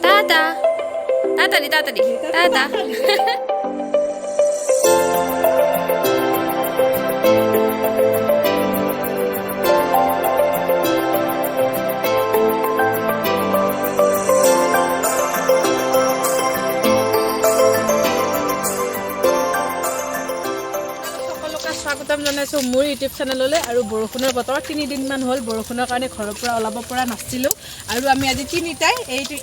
Tata. Tata di tata di. Tata. স্বাগতম জনাইছো মোৰ ইউটিউব চেনেললৈ আৰু বৰষুণৰ বতৰ 3 দিনমান হ'ল বৰষুণৰ কাৰণে ঘৰৰ পৰা ওলাব পৰা নাছিলো আৰু আমি আজি তিনিটাই এইটো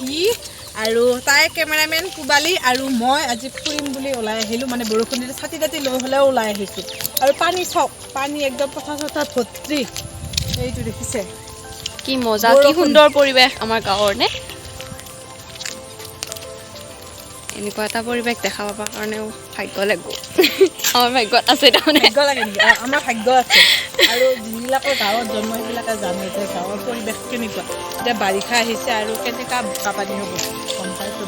আৰু তাই কেমেৰামেন কুবালি আৰু মই আজি ফুৰিম বুলি ওলাই আহিলো মানে বৰষুণৰ ছাতি তাতি লৈ হলেও ওলাই আহিছো আৰু পানী চাওক পানী একদম পথা ভৰ্তি এইটো দেখিছে কি মজা কি সুন্দৰ পৰিবেশ আমাৰ গাঁৱৰ নে এনেকুৱা এটা পৰিবেশ দেখা পাবৰ কাৰণেও ভাগ্য লাগিব আমাৰ ভাগ্যত আছে তাৰমানে ভাগ্য লাগে আমাৰ ভাগ্য আছে আৰু যিবিলাকৰ গাঁৱত জন্ম সেইবিলাকে জানে যে গাঁৱৰ পৰিৱেশ কেনেকুৱা এতিয়া বাৰিষা আহিছে আৰু কেনেকুৱা বোকা পানী হ'ব গম পাইছো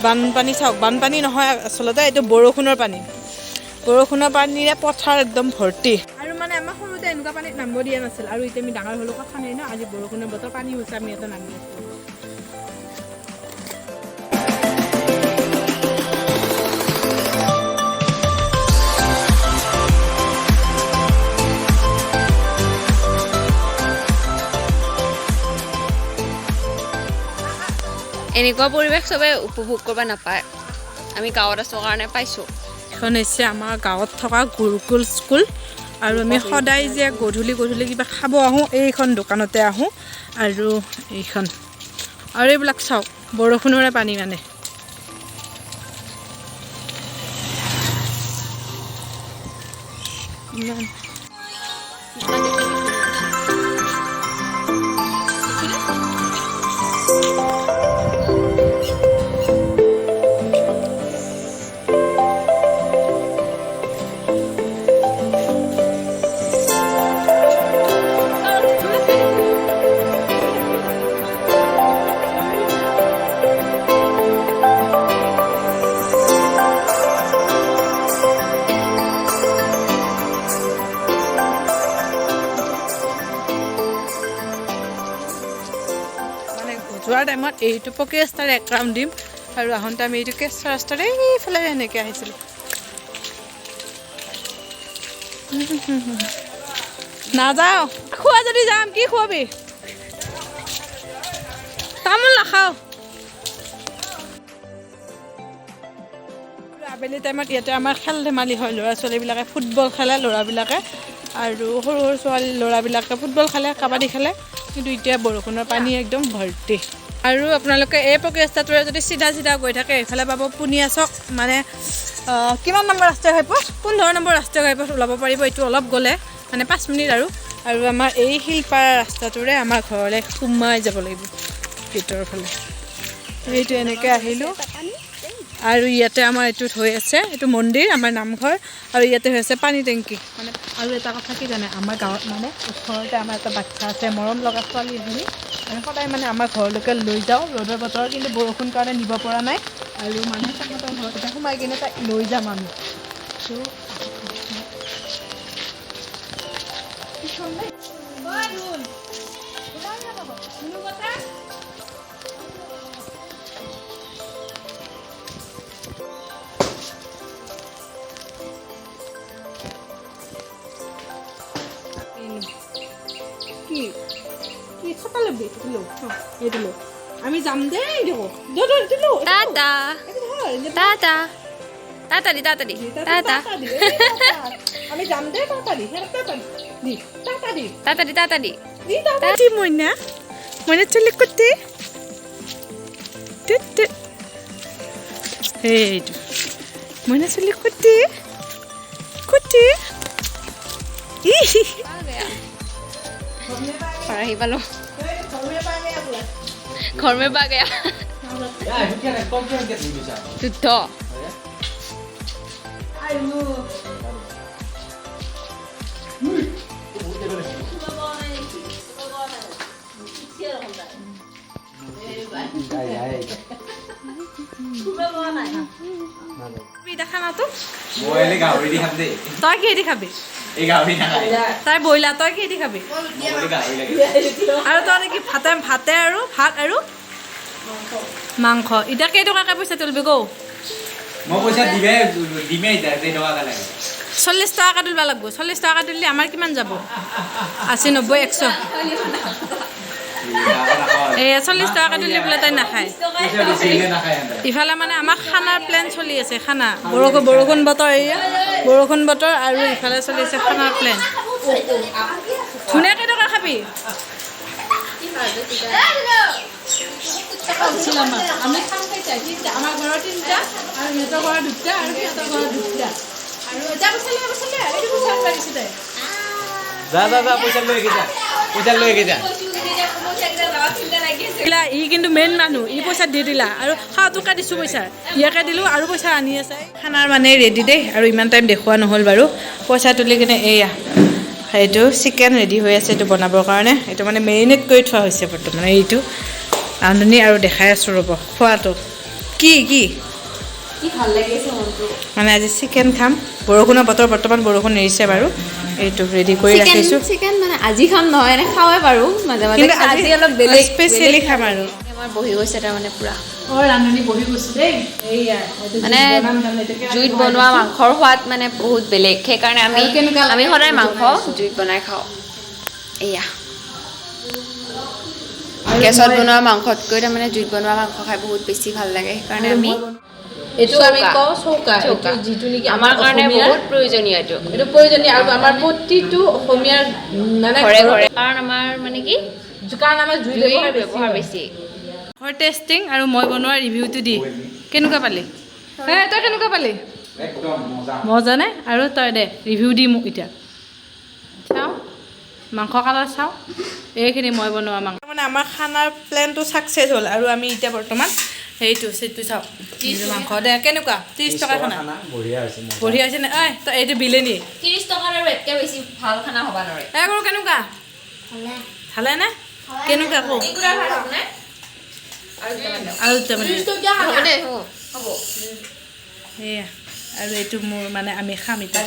বানপানী চাওক বানপানী নহয় আচলতে এইটো বৰষুণৰ পানীৰে পথাৰ একদম ভৰ্তি আৰু মানে আমাৰ সৰুতে এনেকুৱা পানীত নামিব দিয়া নাছিল আৰু এতিয়া আমি ডাঙৰ হ'লেও কথা নাই ন আজি বৰষুণৰ বতৰ পানী হৈছে আমি ইয়াতে নামি আছোঁ এনেকুৱা পৰিবেশ সবে উপভোগ কৰিব নাপায় আমি গাঁৱত আছো কাৰণে পাইছো এখন হৈছে আমাৰ গাঁৱত থকা গুৰুকুল স্কুল আৰু আমি সদায় যে গধূলি কিবা খাব আহোঁ এইখন দোকানতে আহোঁ আৰু এইখন আৰু এইবিলাক চাওক বৰষুণৰে পানী মানে ইমান যোৱাৰ টাইমত এইটো পকি ৰাস্তাৰে এক ৰাউণ্ড দিম আৰু আহোঁতে আমি এইটো কেঁচা ৰাস্তাৰে এইফালে এনেকৈ আহিছিলোঁ নাযাওঁ খোৱা যদি যাম কি খুৱাবি তামোল নাখাওঁ আবেলি টাইমত ইয়াতে আমাৰ খেল ধেমালি হয় ল'ৰা ছোৱালীবিলাকে ফুটবল খেলে ল'ৰাবিলাকে আৰু সৰু ছোৱালী ল'ৰাবিলাকে ফুটবল খেলে কাবাডী খেলে কিন্তু এতিয়া বৰষুণৰ পানী একদম ভৰ্তি আৰু আপোনালোকে এই পকি ৰাস্তাটোৰে যদি চিধা গৈ থাকে এইফালে পাব পুনিয়াচক মানে কিমান নম্বৰ ৰাষ্ট্ৰীয় ঘাইপথ 15 নম্বৰ ৰাষ্ট্ৰীয় ঘাইপথ ওলাব পাৰিব এইটো অলপ গ'লে মানে 5 মিনিট আৰু আমাৰ এই শিলপাৰা ৰাস্তাটোৰে আমাৰ ঘৰলৈ সোমাই যাব লাগিব ভিতৰৰ ফালে এইটো এনেকৈ আহিলোঁ আৰু ইয়াতে আমাৰ এইটোত হৈ আছে এইটো মন্দিৰ আমাৰ নামঘৰ আৰু ইয়াতে হৈ আছে পানী টেংকি মানে আৰু এটা কথা কি জানে আমাৰ গাঁৱত মানে ওচৰতে আমাৰ এটা বাচ্চা আছে মৰম লগা ছোৱালী এজনী আমি সদায় মানে আমাৰ ঘৰলৈকে লৈ যাওঁ ৰ'দৰ বতৰ কিন্তু বৰষুণ কাৰণে নিব পৰা নাই আৰু মানুহে সিহঁতৰ ঘৰত এটা সোমাই কিনে তাক লৈ যাম আমি আমি যাম দেই Tata. Tata. Tata di tata di. Tata. আমি যাম দেই tata di. Tata di tata di. Tata Mona. Mona tulikuti. Tut. Hey. Mona tulikuti. Kuti. Parahi balo. घर में पा गया तो খানা তো তই কি খাবি তাই বইলা তই কি দি খাবি আৰু তই নেকি ভাতে আৰু ভাত আৰু মাংস এতিয়া কেইটকাকৈ পইচা তুলিবি কৌ 40 টকাকৈ তুলিব লাগিব 40 টকা তুলিলে আমাৰ কিমান যাব 80 90 100 এয়া 40 টকাকৈ তুলি বোলে তাই নাখায় ইফালে মানে আমাৰ খানাৰ প্লেন চলি আছে খানা বৰষুণ বতৰ এয়া বৰষুণ বতৰ আৰু ইফালে চলি আছে খানাৰ প্লেন ধুনীয়া কেইটকা খাবি আমি খাম কেইটা আমাৰ ঘৰৰ 3টা আৰু সিহঁতৰ ঘৰৰ 2টা আৰু সিহঁতৰ ঘৰৰ 2টা আৰু যা পইচা এইটো পইচা লাগিছে তাই যা পইচা লৈ গেছা ই কিন্তু মেইন মানুহ ই পইচা দি দিলা আৰু খাওয়া টকা দিছোঁ পইচা ইয়াকে দিলোঁ আৰু পইচা আনি আছে খানাৰ মানে ৰেডি দেই আৰু ইমান টাইম দেখুওৱা নহ'ল বাৰু পইচা তুলি কিনে এয়া সেইটো চিকেন ৰেডি হৈ আছে এইটো বনাবৰ কাৰণে এইটো মানে মেৰিনেট কৰি থোৱা হৈছে বৰ্তমান এইটো ৰান্ধনি আৰু দেখাই আছোঁ ৰ'ব খোৱাটো কি ভাল লাগিছে মানে আজি চিকেন খাম বৰষুণৰ বতৰ বৰ্তমান বৰষুণ এৰিছে বাৰু এইটো ৰেডি কৰি ৰাখিছোঁ চিকেন মানে আজি খাম নহয় এনে খাওঁৱে বাৰু মাজে মাজে আজি অলপ বেলেগ স্পেচিয়েলি খাম আৰু আমাৰ বহি গৈছে তাৰমানে পুৰা ৰান্ধনি বহি গৈছে দেই এইয়া মানে জুইত বনোৱা মাংসৰ সোৱাদ মানে বহুত বেলেগ সেইকাৰণে আমি সদায় মাংস জুইত বনাই খাওঁ এয়া গেছত বনোৱা মাংসতকৈ তাৰমানে জুইত বনোৱা মাংস খাই বহুত বেছি ভাল লাগে সেইকাৰণে আমি এইটো আমি কওঁ চৌকা যিটো নেকি আমাৰ কাৰণে বহুত প্ৰয়োজনীয় এইটো প্ৰয়োজনীয় আৰু আমাৰ প্ৰতিটো অসমীয়াৰ মানে ঘৰে ঘৰে কাৰণ আমাৰ মানে কি আমাৰ জুইৰ ব্যৱহাৰ বেছি ঘৰ টেষ্টিং আৰু মই বনোৱা ৰিভিউটো দি কেনেকুৱা পালি তই কেনেকুৱা পালি মজা নে আৰু তই দে ৰিভিউ দি মোক এতিয়া চাওঁ মাংস কালাৰ চাওঁ এইখিনি মই বনোৱা মাংস মানে আমাৰ খানাৰ প্লেনটো ছাকচেছ হ'ল আৰু আমি এতিয়া বৰ্তমান সেইটো চাওঁ মাংস দে কেনেকুৱা 30 টকা খানা বঢ়িয়া হৈছে নে তই এইটো বিলেনি 30 টকাৰ আৰু এতকৈ বেছি ভাল খানা হ'ব নোৱাৰে কৰো কেনেকুৱা ভালে নে কেনেকুৱা কওঁ আৰু সেয়া আৰু এইটো মোৰ মানে আমি খাম এতিয়া